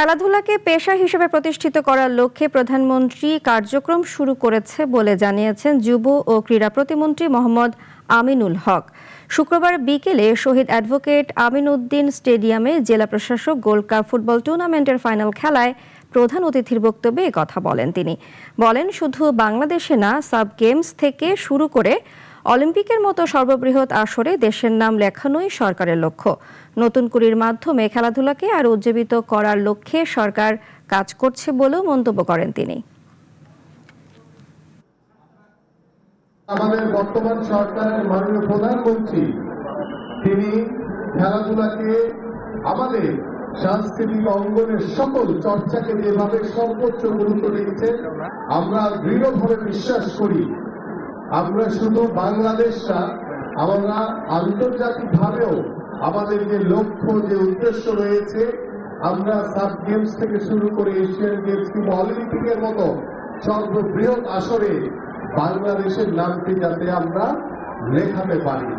খেলাধুলাকে পেশা হিসেবে প্রতিষ্ঠিত করার লক্ষ্যে প্রধানমন্ত্রী কার্যক্রম শুরু করেছে বলে জানিয়েছেন যুব ও ক্রীড়া প্রতিমন্ত্রী মোহাম্মদ আমিনুল হক। শুক্রবার বিকেলে শহীদ অ্যাডভোকেট আমিন উদ্দিন স্টেডিয়ামে জেলা প্রশাসক গোল্ড কাপ ফুটবল টুর্নামেন্টের ফাইনাল খেলায় প্রধান অতিথির বক্তব্যে কথা বলেন তিনি। বলেন, শুধু বাংলাদেশে না, সাব গেমস থেকে শুরু করে অলিম্পিকের মতো সর্ববৃহৎ আসরে দেশের নাম লেখানোই সরকারের লক্ষ্য। নতুন কুড়ির মাধ্যমে খেলাধুলাকে আরও উজ্জীবিত করার লক্ষ্যে সরকার কাজ করছে বলেও মন্তব্য করেন তিনি। আমাদের বর্তমান সরকারের মাননীয় প্রধানমন্ত্রী তিনি খেলাধুলাকে আমাদের সাংস্কৃতিক অঙ্গনের সকল চর্চাকে যেভাবে সর্বোচ্চ গুরুত্ব দিয়েছেন, আমরা দৃঢ়ভাবে বিশ্বাস করি আমরা শুধু বাংলাদেশ না, আমরা আন্তর্জাতিকভাবেও আমাদের যে লক্ষ্য, যে উদ্দেশ্য রয়েছে, আমরা সাব গেমস থেকে শুরু করে এশিয়ান গেমস কিংবা অলিম্পিকের মতো সর্ববৃহৎ আসরে বাংলাদেশের নামটি যাতে আমরা লেখাতে পারি।